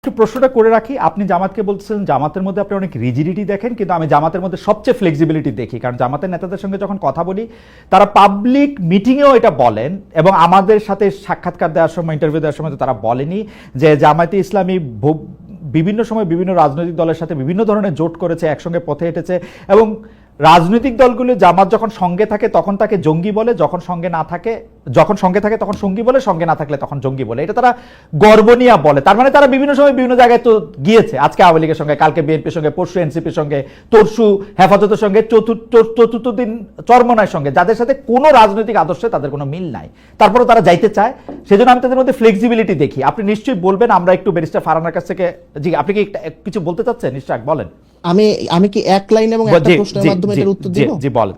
একটু প্রশ্নটা করে রাখি, আপনি জামাতকে বলছেন জামাতের মধ্যে আপনি অনেক রিজিডিটি দেখেন, কিন্তু আমি জামাতের মধ্যে সবচেয়ে ফ্লেক্সিবিলিটি দেখি, কারণ জামাতের নেতাদের সঙ্গে যখন কথা বলি তারা পাবলিক মিটিংয়েও এটা বলেন, এবং আমাদের সাথে সাক্ষাৎকার দেওয়ার সময়, ইন্টারভিউ দেওয়ার সময় তো তারা বলেনি যে জামায়াতে ইসলামী বিভিন্ন সময় বিভিন্ন রাজনৈতিক দলের সাথে বিভিন্ন ধরনের জোট করেছে, একসঙ্গে পথে হেঁটেছে, এবং রাজনৈতিক দলগুলো জামাত যখন সঙ্গে থাকে তখন তাকে জঙ্গি বলে, যখন সঙ্গে থাকে তখন সঙ্গী বলে, সঙ্গে না থাকলে তখন জঙ্গি বলে। এটা তারা গর্ব নিয়ে বলে। তার মানে তারা বিভিন্ন সময় বিভিন্ন জায়গায় তো গিয়েছে, আজকে আওয়ামী লীগের সঙ্গে, কালকে বিএনপির সঙ্গে, পরশু এনসিপির সঙ্গে, তরশু হেফাজতের সঙ্গে, চতুর্থ দিন চরমনায়ের সঙ্গে, যাদের সাথে কোনো রাজনৈতিক আদর্শে তাদের কোনো মিল নাই, তারপরেও তারা যাইতে চায়। সেজন্য আমি তাদের মধ্যে ফ্লেক্সিবিলিটি দেখি। আপনি নিশ্চয়ই বলবেন, আমরা একটু ব্যারিস্টার ফারহানার কাছ থেকে, জি আপনি কি কিছু বলতে চাচ্ছেন? নিশ্চয় বলেন। আমি কি এক লাইন এবং একটা প্রশ্নের মাধ্যমে এর উত্তর দিব? জি বলেন।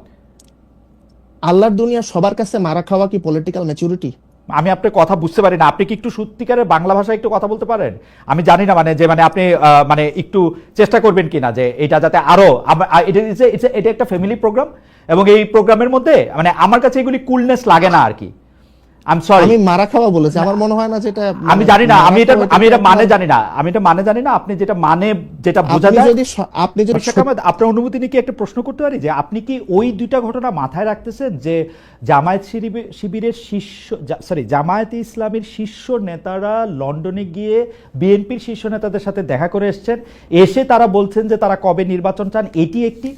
আল্লাহর দুনিয়া সবার কাছে মারা খাওয়া কি পলিটিক্যাল ম্যাচুরিটি? আমি আপনার কথা বুঝতে পারি না, আপনি কি একটু সত্যিকারের বাংলা ভাষায় একটু কথা বলতে পারেন? আমি জানি না আপনি মানে একটু চেষ্টা করবেন কিনা যে এটা যাতে আরো, এটা একটা ফ্যামিলি প্রোগ্রাম, এবং এই প্রোগ্রামের মধ্যে মানে আমার কাছে এগুলি কুলনেস লাগে না আর কি। আমি মারা খাওয়া বলেছি, আমার মনে হয় না যেটা, আমি জানি না, আমি এটা মানে জানি না, আপনি যেটা বোঝা যায়। আপনি যদি আপনার অনুমতি নিয়ে কি একটা প্রশ্ন করতে পারি, যে আপনি কি ওই দুইটা ঘটনা মাথায় রাখতেছেন যে জামায়াতে ইসলামের শীর্ষ নেতারা লন্ডনে গিয়ে বিএনপির শীর্ষ নেতাদের সাথে দেখা করে এসে তারা বলছেন যে তারা কবে নির্বাচন চান, এটি একটি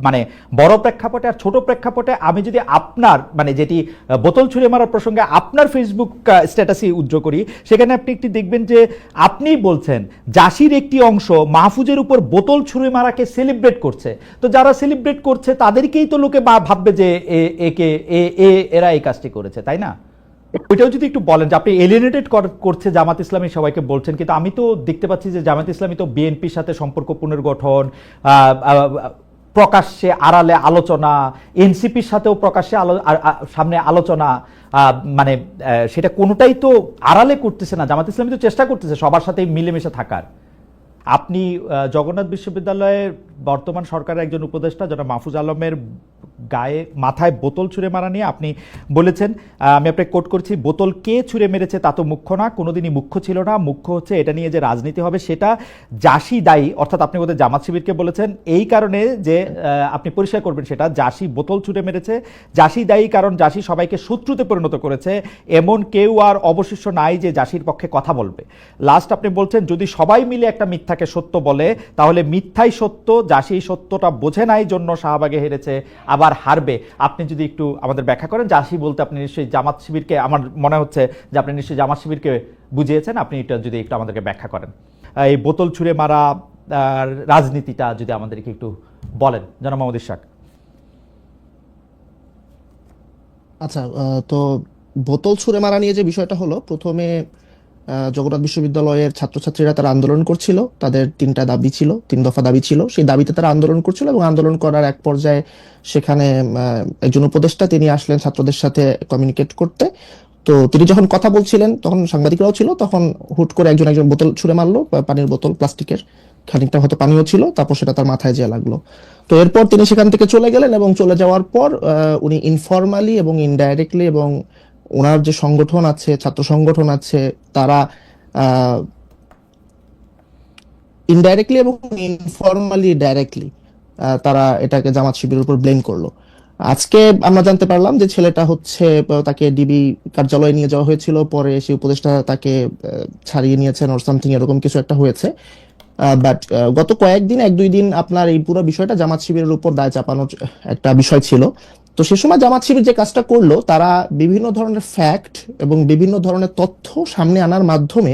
মানে বড় প্রেক্ষাপটে। আর ছোট প্রেক্ষাপটে আমি যদি আপনার যেটি বোতল ছুঁড়ে মারার প্রসঙ্গে আপনার ফেসবুক স্ট্যাটাসে উজ্জ্ব করি, সেখানে আপনি একটি দেখবেন যে আপনিই বলছেন জাসির একটি অংশ মাহফুজের উপর বোতল ছুঁড়ে মারাকে সেলিব্রেট করছে। তো যারা সেলিব্রেট করছে তাদেরকেই তো লোকে ভাববে যে এরা এই কাজটি করেছে, তাই না? ওইটাও যদি একটু বলেন যে আপনি এলিয়েনেটেড করছে জামাত ইসলামী সবাইকে বলছেন, কিন্তু আমি তো দেখতে পাচ্ছি যে জামাত ইসলামী তো বিএনপির সাথে সম্পর্ক পুনর্গঠন, প্রকাশ্যে আড়ালে আলোচনা, এনসিপির সাথেও প্রকাশ্যে সামনে আলোচনা, সেটা কোনোটাই তো আড়ালে করতেছে না। জামাত ইসলামী তো চেষ্টা করতেছে সবার সাথে মিলেমিশে থাকার। আপনি জগন্নাথ বিশ্ববিদ্যালয়ের বর্তমান সরকারের একজন উপদেষ্টা যারা মাহফুজ আলমের মাথায় বোতল ছুঁড়ে মারা নিয়ে আপনি বলেছেন, আমি আপনাকে কোট করছি, বোতল কে ছুঁড়ে মেরেছে তা তো মুখ্য না, কোনোদিনই মুখ্য ছিল না, মুখ্য হচ্ছে এটা নিয়ে যে রাজনীতি হবে সেটা। জাসি দায়ী, অর্থাৎ আপনি বোধহয় জামাত শিবিরকে বলেছেন, এই কারণে যে আপনি পরিষ্কার করবেন সেটা, জাসি বোতল ছুঁড়ে মেরেছে, জাসি দায়ী কারণ জাসি সবাইকে শত্রুতে পরিণত করেছে, এমন কেউ আর অবশিষ্ট নাই যে জাসির পক্ষে কথা বলবে। লাস্ট আপনি বলছেন যদি সবাই মিলে একটা মিথ্যাকে সত্য বলে তাহলে মিথ্যাই সত্য, জাসি সত্যটা বোঝে নাই জন্য শাহবাগে হেরেছে, আবার হারবে। আপনি যদি একটু আমাদের ব্যাখ্যা করেন, জাসি বলতে আপনি নিশ্চয়ই জামাত শিবিরকে, আমার মনে হচ্ছে যে আপনি নিশ্চয়ই জামাত শিবিরকে বুঝিয়েছেন, আপনি এটা যদি একটু আমাদেরকে ব্যাখ্যা করেন, এই বোতল ছুঁড়ে মারা রাজনীতিটা যদি আমাদেরকে একটু বলেন, জনাব মোহাম্মদ ইশরাক। আচ্ছা, তো বোতল ছুঁড়ে মারা নিয়ে যে বিষয়টা হলো, প্রথমে জগন্নাথ বিশ্ববিদ্যালয়ের ছাত্রছাত্রীরা তারা আন্দোলন করছিল, তাদের 3টা দাবি ছিল, 3 দফা দাবি ছিল, সেই দাবিতে তারা আন্দোলন করছিল, এবং আন্দোলন করার এক পর্যায়ে সেখানে একজন উপদেষ্টা তিনি আসলেন ছাত্রদের সাথে কমিউনিকেট করতে। তো তিনি যখন কথা বলছিলেন তখন সাংবাদিকরাও ছিল, তখন হুট করে একজন বোতল ছুঁড়ে মারলো, পানির বোতল, প্লাস্টিকের, খানিকটা হয়তো পানিও ছিল, তারপর সেটা তার মাথায় যেয়ে লাগলো। তো এরপর তিনি সেখান থেকে চলে গেলেন, এবং চলে যাওয়ার পর উনি ইনফরমালি এবং ইনডাইরেক্টলি, এবং ওনার যে সংগঠন আছে, ছাত্র সংগঠন আছে, তারা ইনডাইরেক্টলি এবং ইনফরমালি ডাইরেক্টলি তারা এটাকে জামাত শিবিরের উপর ব্লেম করলো। আজকে আমরা জানতে পারলাম যে ছেলেটা হচ্ছে, তাকে ডিবি কার্যালয়ে নিয়ে যাওয়া হয়েছিল, পরে সেই উপদেষ্টা তাকে ছাড়িয়ে নিয়েছেন ওর সামথিং এরকম কিছু একটা হয়েছে। বাট গত কয়েকদিন, 1-2 দিন আপনার এই পুরো বিষয়টা জামাত শিবিরের উপর দায় চাপানোর একটা বিষয় ছিল। তো সে সময় জামাত শিবির যে কাজটা করলো, তারা বিভিন্ন ধরনের ফ্যাক্ট এবং বিভিন্ন ধরনের তথ্য সামনে আনার মাধ্যমে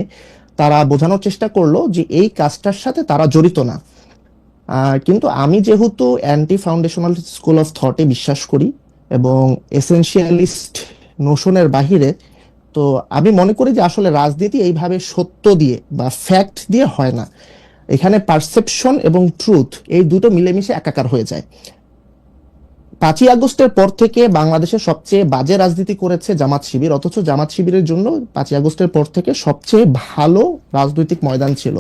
তারা বোঝানোর চেষ্টা করলো যে এই কাজটার সাথে তারা জড়িত না। কিন্তু আমি যেহেতু অ্যান্টি ফাউন্ডেশনাল স্কুল অফ থটে বিশ্বাস করি এবং এসেনশিয়ালিস্ট নোশনের বাহিরে, তো আমি মনে করি যে আসলে রাজনীতি এইভাবে সত্য দিয়ে বা ফ্যাক্ট দিয়ে হয় না। এখানে পারসেপশন এবং ট্রুথ এই দুটো মিলেমিশে একাকার হয়ে যায়। 5ই আগস্টের পর থেকে বাংলাদেশের সবচেয়ে বাজে রাজনীতি করেছে জামাত শিবির, অথচ জামাত শিবিরের জন্য 5ই আগস্টের পর থেকে সবচেয়ে ভালো রাজনৈতিক ময়দান ছিল।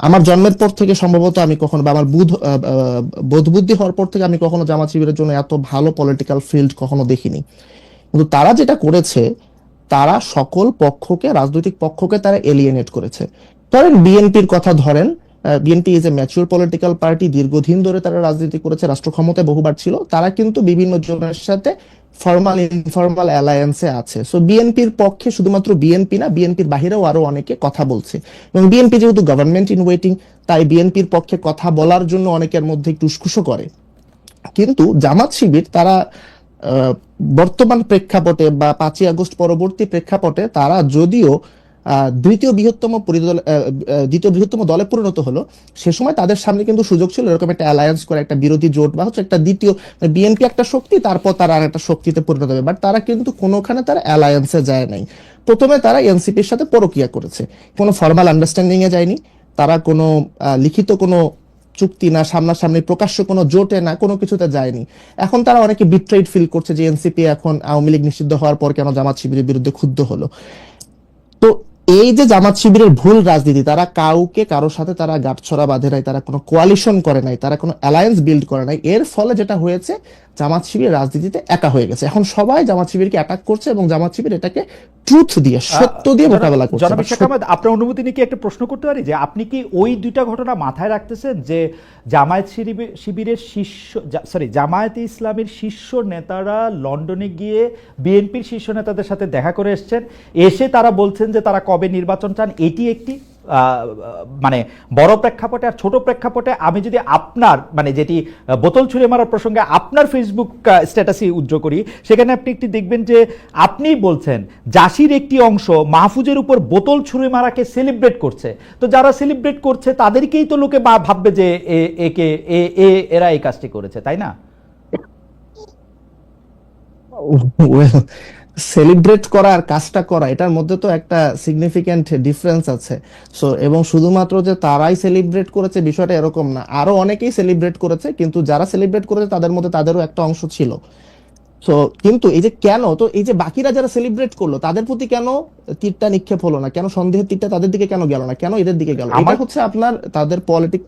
আমার জন্মের পর থেকে সম্ভবত আমি কখনো, বা আমার বোধ বুদ্ধি হওয়ার পর থেকে আমি কখনো জামাত শিবিরের জন্য এত ভালো পলিটিক্যাল ফিল্ড কখনো দেখিনি। কিন্তু তারা যেটা করেছে, তারা সকল পক্ষকে, রাজনৈতিক পক্ষকে তারা এলিয়েনেট করেছে। ধরেন বিএনপির কথা ধরেন, BNP is a mature political party, দীর্ঘদিন ধরে তারা রাজনীতি করেছে, রাষ্ট্র ক্ষমতায় বহুবার ছিল, তারা কিন্তু বিভিন্ন জনের সাথে ফর্মাল ইনফর্মাল অ্যালায়েন্সে আছে। সো বিএনপির পক্ষে শুধুমাত্র বিএনপি না, বিএনপির বাহিরেও আরো অনেকে কথা বলছে, এবং বিএনপি যেহেতু গভর্নমেন্ট ইন ওয়েটিং, তাই বিএনপির পক্ষে কথা বলার জন্য অনেকের মধ্যে একটু উস্কুসো করে। কিন্তু জামাত শিবির তারা বর্তমান প্রেক্ষাপটে বা 5ই আগস্ট পরবর্তী প্রেক্ষাপটে তারা যদিও দ্বিতীয় বৃহত্তম দলে পরিণত হলো, সে সময় তাদের সামনে কিন্তু সুযোগ ছিল এরকম একটা অ্যালায়েন্স করে, একটা বিরোধী জোট বা হচ্ছে একটা দ্বিতীয়, বিএনপি একটা শক্তি, তারপর তারা আর একটা শক্তিতে পরিণত হবে, বাট তারা কিন্তু কোনোখানে তারা অ্যালায়েন্সে যায় নাই। প্রথমে তারা এনসিপির সাথে পরকীয়া করেছে, কোনো ফর্মাল আন্ডারস্ট্যান্ডিং এ যায়নি, তারা কোনো লিখিত কোনো চুক্তি না, সামনাসামনি প্রকাশ্য কোনো জোটে না, কোনো কিছুতে যায়নি। এখন তারা অনেকে বিট্রেড ফিল করছে যে এনসিপি এখন আওয়ামী লীগ নিষিদ্ধ হওয়ার পর কেন জামাত শিবিরের বিরুদ্ধে ক্ষুব্ধ হলো। তো এই যে জামাত শিবিরের ভুল রাজনীতি, তারা কাউকে কারোর সাথে তারা গাঁটছড়া বাঁধে নাই, তারা কোনো কোয়ালিশন করে নাই, তারা কোনো অ্যালায়েন্স বিল্ড করে নাই, এর ফলে যেটা হয়েছে জামাত শিবির রাজনীতিতে একা হয়ে গেছে। এখন সবাই জামাত শিবিরকে অ্যাটাক করছে এবং জামাত শিবির এটাকে ট্রুথ দিয়ে, সত্য দিয়ে মোকাবেলা করছে। জনাব ইশাক আহমেদ, আপনার অনুমতি নিয়ে কি একটা প্রশ্ন করতে পারি, যে আপনি কি ওই দুইটা ঘটনা মাথায় রাখতেছেন, যে জামায়াতে ইসলামের শীর্ষ নেতারা লন্ডনে গিয়ে বিএনপির শীর্ষ নেতাদের সাথে দেখা করে এসেছেন, এসে তারা বলছেন যে তারা কবে নির্বাচন চান, এটি একটি মানে বড় প্রেক্ষাপটে। আর ছোট প্রেক্ষাপটে আমি যদি আপনার মানে যেটি বোতল ছুঁড়ে মারার প্রসঙ্গে আপনার ফেসবুক স্ট্যাটাসই উজ্জ্বল করি, সেখানে আপনি একটি দেখবেন যে আপনি বলছেন জাসির একটি অংশ মাহফুজের উপর বোতল ছুঁড়ে মারাকে সেলিব্রেট করছে। তো যারা সেলিব্রেট করছে তাদেরকেই তো লোকে ভাববে যে এরা এই কাজটি করেছে, তাই না? সেলিব্রেট করা আর কাজটা করা, এটার মধ্যে তো একটা সিগনিফিক্যান্ট ডিফারেন্স আছে। সো এবং শুধুমাত্র যে তারাই সেলিব্রেট করেছে বিষয়টা এরকম না, আরো অনেকেই সেলিব্রেট করেছে, কিন্তু যারা সেলিব্রেট করেছে তাদের মধ্যে তাদেরও একটা অংশ ছিল। সো কিন্তু এই যে কেন, তো এই যে বাকিরা যারা সেলিব্রেট করলো তাদের প্রতি কেন তীরটা নিক্ষেপ হলো না, কেন সন্দেহের তীরটা তাদের দিকে কেন গেল না, কেন এদের দিকে গেল? এটা হচ্ছে আপনার তাদের পলিটিক্স।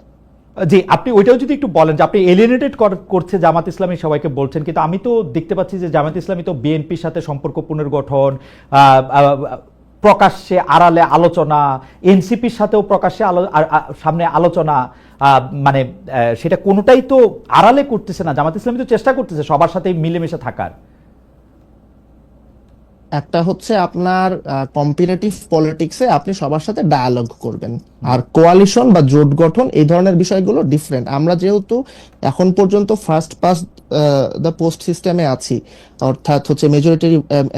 জি, আপনি ওইটাও যদি একটু বলেন যে আপনি এলিয়েনেটেড করছে জামাত ইসলামী সবাইকে বলছেন, কিন্তু আমি তো দেখতে পাচ্ছি যে জামাত ইসলামী তো বিএনপির সাথে সম্পর্ক পুনর্গঠন, প্রকাশ্যে আড়ালে আলোচনা, এনসিপির সাথেও প্রকাশ্যে সামনে আলোচনা, মানে সেটা কোনোটাই তো আড়ালে করতেছে না। জামাত ইসলামী তো চেষ্টা করতেছে সবার সাথে মিলেমিশে থাকার। একটা হচ্ছে আপনার কম্পিটিটিভ পলিটিক্সে আপনি সবার সাথে ডায়ালগ করবেন, আর কোয়ালিশন বা জোট গঠন এই ধরনের বিষয়গুলো ডিফারেন্ট। আমরা যেহেতু এখন পর্যন্ত ফার্স্ট পাস্ট দ্য পোস্ট সিস্টেমে আছি, অর্থাৎ হচ্ছে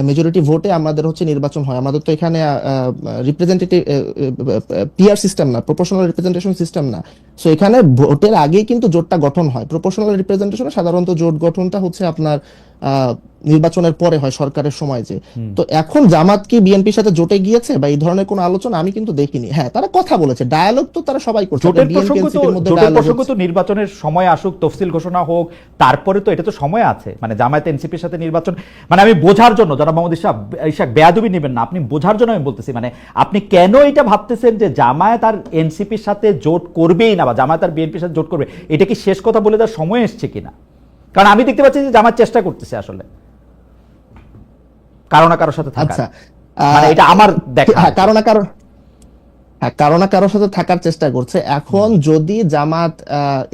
মেজরিটি ভোটে আমাদের হচ্ছে নির্বাচন হয়, আমাদের তো এখানে রিপ্রেজেন্টেটিভ পিআর সিস্টেম না, প্রপোর্শনাল রিপ্রেজেন্টেশন সিস্টেম না। সো এখানে ভোটের আগেই কিন্তু জোটটা গঠন হয়। প্রপোর্শনাল রিপ্রেজেন্টেশনে সাধারণত জোট গঠনটা হচ্ছে আপনার নির্বাচনের পরে হয়, সরকারের সময় যে। তো এখন জামাত কি বিএনপির সাথে জোটে গিয়েছে বা এই ধরনের কোনো আলোচনা আমি কিন্তু দেখিনি। হ্যাঁ, তারা কথা বলেছে, ডায়ালগ তো তারা সবাই করছে। জোটের প্রসঙ্গ তো নির্বাচনের সময় আসুক, তফসিল ঘোষণা হোক, তারপরে তো এটা তো সময় আছে। মানে জামায়াত এনসিপির সাথে নির্বাচন, মানে আমি বোঝার জন্য, যারা মোহাম্মদ ইশাক বেয়াদবি নেবেন না, আপনি বোঝার জন্য আমি বলতেছি, মানে আপনি কেন এটা ভাবতেছেন যে জামায়াত আর এনসিপির সাথে জোট করবেই না, বা জামায়াত আর বিএনপির সাথে জোট করবে, এটা কি শেষ কথা বলে দেওয়ার সময় এসছে কিনা? কারণ আমি দেখতে পাচ্ছি যে জামায়াত চেষ্টা করতেছে আসলে কারো না কারোর সাথে থাকার। আচ্ছা, মানে এটা আমার দেখা, কারো না কারোর সাথে থাকার চেষ্টা করছে। এখন যদি জামাত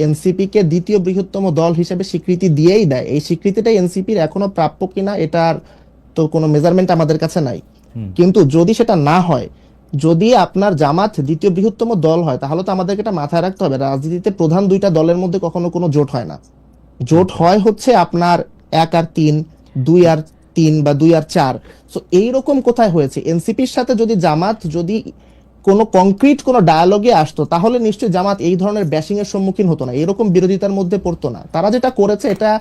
এনসিপি কে দ্বিতীয় বৃহত্তম দল হিসেবে স্বীকৃতি দিয়েই দেয়, এই স্বীকৃতিটা এনসিপির এখনো প্রাপ্য কিনা এটার তো কোনো মেজারমেন্ট আমাদের কাছে নাই। কিন্তু যদি সেটা না হয়, যদি আপনার জামাত দ্বিতীয় বৃহত্তম দল হয়, তাহলে তো আমাদেরকে এটা মাথায় রাখতে হবে, রাজনীতিতে প্রধান দুইটা দলের মধ্যে কখনো কোনো জোট হয় না। জোট হয় হচ্ছে আপনার 1 আর 3, 2 আর 3 বা 2 আর 4। সো এইরকম কোথায় হয়েছে? এনসিপির সাথে যদি জামাত যদি কোনো কংক্রিট কোনো ডায়ালগে আসতো, তাহলে নিশ্চয়ই জামাত এই ধরনের ব্যাশিং এর সম্মুখীন হতো না, এরকম বিরোধিতার মধ্যে পড়তো না। তারা যেটা করেছে, এটা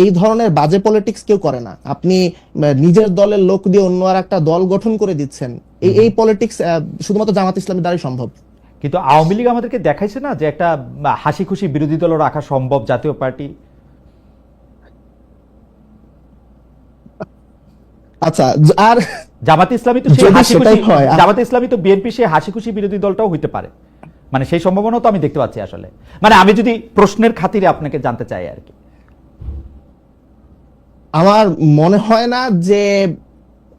এই ধরনের বাজে পলিটিক্স কেউ করে না। আপনি নিজের দলের লোক দিয়ে অন্য আর একটা দল গঠন করে দিচ্ছেন, এই পলিটিক্স শুধুমাত্র জামাত ইসলামের দ্বারাই সম্ভব। কিন্তু আওয়ামী লীগ আমাদেরকে দেখাইছে না যে একটা হাসি খুশি বিরোধী দল রাখা সম্ভব, জাতীয় পার্টি। আচ্ছা, আর জামাতে ইসলামী তো জামাতে ইসলামী তো বিএনপি সেই হাসি খুশি বিরোধী দলটাও হইতে পারে, মানে সেই সম্ভাবনা তো আমি দেখতে পাচ্ছি আসলে। মানে আমি যদি প্রশ্নের খাতিরে আপনাকে জানতে চাই আর কি, আমার মনে হয় না যে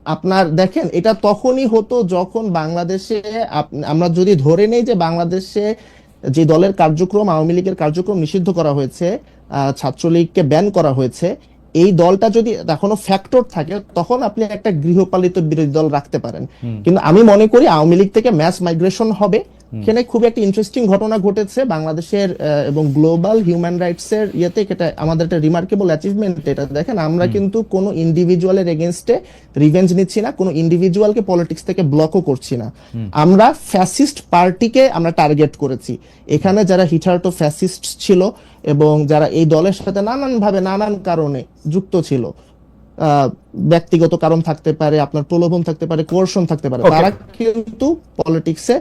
আপনার দেখেন এটা তখনই হতো যখন বাংলাদেশে আমরা যদি ধরে নেই যে বাংলাদেশে যে দলের কার্যক্রম, আওয়ামী লীগের কার্যক্রম নিষিদ্ধ করা হয়েছে, ছাত্রলীগকে ব্যান করা হয়েছে, এই দলটা যদি এখনো ফ্যাক্টর থাকে তখন আপনি একটা গৃহপালিত বিরোধী দল রাখতে পারেন। কিন্তু আমি মনে করি আওয়ামী লীগ থেকে ম্যাস মাইগ্রেশন হবে। এখানে খুব একটা ইন্টারেস্টিং ঘটনা ঘটেছে বাংলাদেশের এবং গ্লোবাল হিউম্যান রাইটস এর ইয়েতে, এটা আমাদের একটা রিমার্কেবল অ্যাচিভমেন্ট। এটা দেখেন, আমরা কিন্তু কোনো ইন্ডিভিজুয়ালের এগেনস্টে রিভেঞ্জ নিচ্ছি না, কোনো ইন্ডিভিজুয়ালকে পলিটিক্স থেকে ব্লকও করছি না, আমরা ফ্যাসিস্ট পার্টিকে আমরা টার্গেট করেছি। এখানে যারা হিটার্টো ফ্যাসিস্ট ছিল এবং যারা এই দলের সাথে নানানভাবে নানান কারণে যুক্ত ছিল, ব্যক্তিগত কারণ থাকতে পারে, আপনার প্রলোভন থাকতে পারে, কোর্শন থাকতে পারে, তারা কিন্তু পলিটিক্সে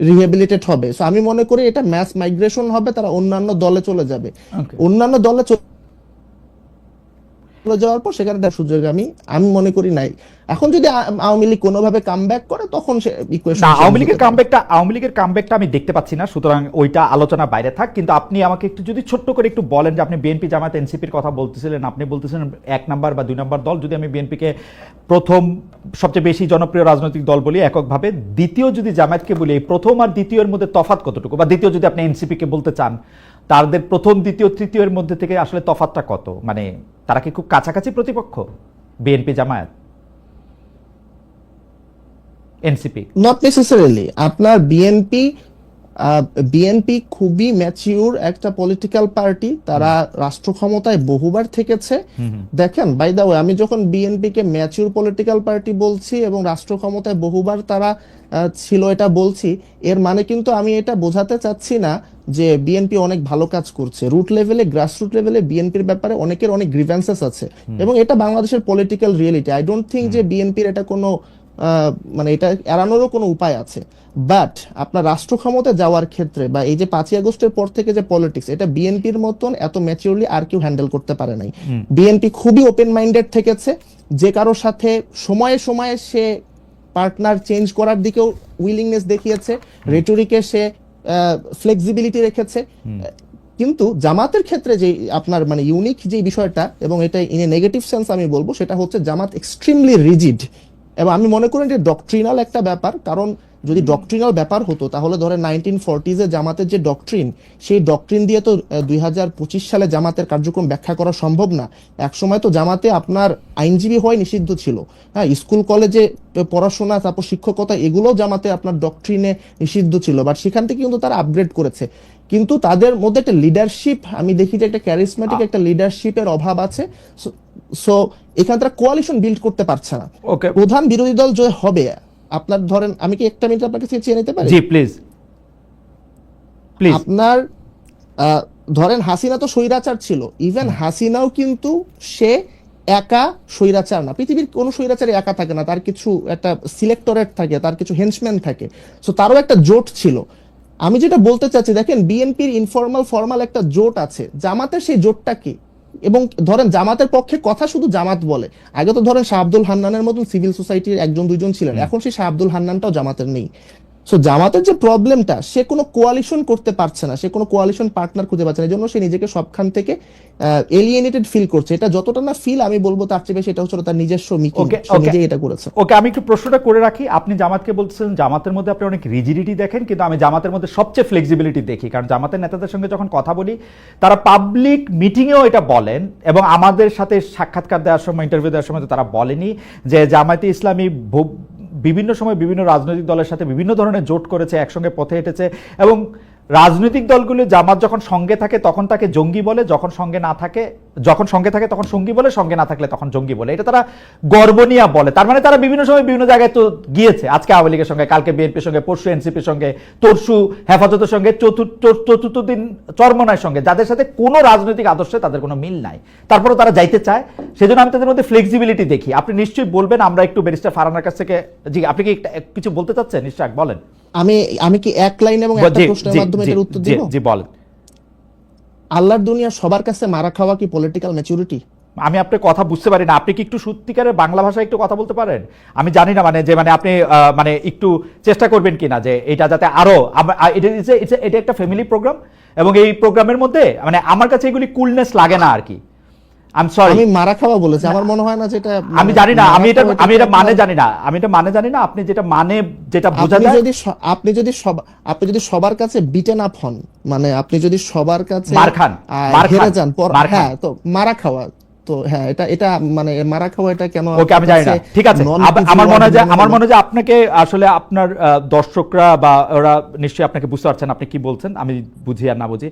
রিহেবিলিটেট হবে। সো আমি মনে করি এটা ম্যাস মাইগ্রেশন হবে, তারা অন্যান্য দলে চলে যাবে। অন্যান্য দলে চলে যাওয়ার পর সেখানে তার সুযোগ আমি মনে করি নাই। এখন যদি আওয়ামী লীগ কোনোভাবে কামব্যাক করে তখন সে ইকুয়েশন, আওয়ামী লীগের কামব্যাকটা আমি দেখতে পাচ্ছি না, সুতরাং ওইটা আলোচনা বাইরে থাক। কিন্তু আপনি আমাকে একটু যদি ছোট্ট করে একটু বলেন যে আপনি বিএনপি, জামায়াত, এনসিপির কথা বলতেছিলেন, আপনি বলতেছিলেন 1 নাম্বার বা 2 নাম্বার দল। যদি আমি বিএনপিকে প্রথম সবচেয়ে বেশি জনপ্রিয় রাজনৈতিক দল বলি এককভাবে, দ্বিতীয় যদি জামায়াতকে বলি, এই প্রথম আর দ্বিতীয়ের মধ্যে তফাৎ কতটুকু, বা দ্বিতীয় যদি আপনি এনসিপিকে বলতে চান, তাদের প্রথম, দ্বিতীয়, তৃতীয়ের মধ্যে থেকে আসলে তফাৎটা কত? মানে তারা কি খুব কাছাকাছি প্রতিপক্ষ, BNP, Jamaat, NCP? Not necessarily. আপনার বিএনপি খুবই ম্যাচিউর একটা পলিটিক্যাল পার্টি, তারা রাষ্ট্র ক্ষমতায় বহুবার থেকেছে। দেখেন, বাই দা ওয়ে, আমি যখন বিএনপি কে ম্যাচিউর পলিটিক্যাল পার্টি বলছি এবং রাষ্ট্র ক্ষমতায় বহুবার তারা ছিল এটা বলছি, এর মানে কিন্তু আমি এটা বোঝাতে চাচ্ছি না যে বিএনপি অনেক ভালো কাজ করছে। রুট লেভেলে, গ্রাসরুট লেভেলে বিএনপির ব্যাপারে অনেকের অনেক গ্রিভেন্সেস আছে এবং এটা বাংলাদেশের political reality. I don't think যে বিএনপির এটা কোনো মানে এটা এড়ানোরও কোনো উপায় আছে। বাট আপনার রাষ্ট্র ক্ষমতায় যাওয়ার ক্ষেত্রে বা এই যে 5ই আগস্টের পর থেকে যে পলিটিক্স, এটা বিএনপির মতন এত ম্যাচিউরলি আর কেউ হ্যান্ডেল করতে পারে নাই। বিএনপি খুবই ওপেন মাইন্ডেড থেকেছে, যে কারোর সাথে সময়ে সময়ে সে পার্টনার চেঞ্জ করার দিকেও উইলিংনেস দেখিয়েছে, রেটরিকে সে ফ্লেক্সিবিলিটি রেখেছে। কিন্তু জামাতের ক্ষেত্রে যে আপনার মানে ইউনিক যে বিষয়টা, এবং এটা ইন এ নেগেটিভ সেন্স আমি বলবো, সেটা হচ্ছে জামাত এক্সট্রিমলি রিজিড। এবং আমি মনে করি যে ডক্ট্রিনাল একটা ব্যাপার, কারণ যদি ডক্ট্রিনাল ব্যাপার হতো তাহলে ধরে 1940s জামাতের যে ডক্ট্রিন, সেই ডক্ট্রিন দিয়ে তো 2025 সালে জামাতের কার্যক্রম ব্যাখ্যা করা সম্ভব না। একসময় তো জামাতে আপনার আইনজীবী হওয়াই নিষিদ্ধ ছিল, হ্যাঁ, স্কুল কলেজে পড়াশোনা, তারপর শিক্ষকতা, এগুলো জামাতে আপনার ডক্ট্রিনে নিষিদ্ধ ছিল। বাট সেখান থেকে কিন্তু তারা আপগ্রেড করেছে। কিন্তু তাদের মধ্যে একটা লিডারশিপ আমি দেখি যে একটা ক্যারিসমেটিক একটা লিডারশিপের অভাব আছে। সো এখানে তারা কোয়ালিশন বিল্ড করতে পারছে না। প্রধান বিরোধী দল যে হবে, আপনার ধরেন, আমি কি একটা মিনিট আপনাকে চেয়ে নিতে পারি? জি প্লিজ। আপনার ধরেন হাসিনা তো স্বৈরাচার ছিল, ইভেন হাসিনাও কিন্তু সে একা স্বৈরাচার না। পৃথিবীর কোন স্বৈরাচারী একা থাকে না, তার কিছু একটা সিলেক্টরেট থাকে, তার কিছু হেঞ্চম্যান থাকে। সো তারও একটা জোট ছিল। আমি যেটা বলতে চাচ্ছি, দেখেন বিএনপির ইনফর্মাল ফর্মাল একটা জোট আছে, জামাতের সেই জোটটা কি? এবং ধরেন জামাতের পক্ষে কথা শুধু জামাত বলে। আগে তো ধরেন শাহ আব্দুল হান্নানের মতন সিভিল সোসাইটির 1-2 জন ছিলেন, এখন সেই শাহ আব্দুল হান্নানটাও জামাতের নেই। সো জামাতের যে প্রবলেমটা, সে কোনো কোয়ালিশন করতে পারছে না, সে কোনো কোয়ালিশন পার্টনার খুঁজে পাচ্ছে না, এই জন্য সে নিজেকে সবখান থেকে এলিয়েনেটেড ফিল করছে। এটা যতটা না ফিল আমি বলবো তার চেয়ে বেশি এটা হচ্ছে তার নিজস্ব মিকিং, সে নিজেই এটা করেছে। ওকে, আমি একটু প্রশ্নটা করে রাখি। আপনি জামাতকে বলছেন জামাতের মধ্যে আপনি অনেক রিজিডিটি দেখেন, কিন্তু আমি জামাতের মধ্যে সবচেয়ে ফ্লেক্সিবিলিটি দেখি। কারণ জামাতের নেতাদের সঙ্গে যখন কথা বলি, তারা পাবলিক মিটিংয়েও এটা বলেন, এবং আমাদের সাথে সাক্ষাৎকার দেওয়ার সময়, ইন্টারভিউ দেওয়ার সময় তো তারা বলেনি যে জামায়াতে ইসলামী বিভিন্ন সময় বিভিন্ন রাজনৈতিক দলের সাথে বিভিন্ন ধরনের জোট করেছে, একসঙ্গে পথে হেঁটেছে, এবং রাজনৈতিক দলগুলো জামাত যখন সঙ্গে থাকে তখন তাকে জঙ্গি বলে, যখন সঙ্গে থাকে তখন সঙ্গী বলে, সঙ্গে না থাকলে তখন জঙ্গি বলে। এটা তারা গর্ব নিয়ে বলে। তার মানে তারা বিভিন্ন সময় বিভিন্ন জায়গায় তো গিয়েছে, আজকে আওয়ামী লীগের সঙ্গে, কালকে বিএনপির সঙ্গে, পরশু এনসিপির সঙ্গে, তরশু হেফাজতের সঙ্গে, চতুর্থ দিন চরমনায়ের সঙ্গে, যাদের সাথে কোনো রাজনৈতিক আদর্শে তাদের কোনো মিল নাই, তারপরে তারা যাইতে চায়। সেজন্য আমি তাদের মধ্যে ফ্লেক্সিবিলিটি দেখি। আপনি নিশ্চয়ই বলবেন, আমরা একটু ব্যারিস্টার ফারহানার কাছ থেকে, জি আপনি কি কিছু বলতে চাচ্ছেন? নিশ্চয় বলেন। আমি কি এক লাইন এবং একটা প্রশ্নের মাধ্যমে এটার উত্তর দিব? জি বলেন। আল্লাহর দুনিয়া সবার কাছে মারা খাওয়া কি পলিটিক্যাল ম্যাচুরিটি? আমি আপনার কথা বুঝতে পারি না, আপনি কি একটু সত্যিকারের বাংলা ভাষায় একটু কথা বলতে পারেন? আমি জানি না মানে আপনি মানে একটু চেষ্টা করবেন কিনা যে এটা যাতে আরো, এটা একটা ফ্যামিলি প্রোগ্রাম, এবং এই প্রোগ্রামের মধ্যে মানে আমার কাছে এগুলি কুলনেস লাগে না আর কি। আই এম সরি, আমি মারা খাওয়া বলেছি, আমার মনে হয় না যেটা আমি জানি না, আমি এটা মারা আমি এটা খাওয়া মানে জানি না, আমি এটা মানে জানি না, আপনি যেটা মানে যেটা বোঝা আপনি যায়। যদি আপনি যদি সবার কাছে বিটেন আপ হন, মানে আপনি যদি সবার কাছে মার খান, মার হেরে খান, যান মার খান। হ্যাঁ, তো মারা খাওয়া, তো হ্যাঁ, এটা এটা মানে মারা খাওয়া, এটা কেন ওকে, আমি জানি না, ঠিক আছে। আমার মনে হয় যে আপনাকে আসলে আপনার দর্শকরা বা ওরা নিশ্চয়ই আপনাকে বুঝতে পারছেন আপনি কি বলছেন, আমি বুঝি আর না বুঝি।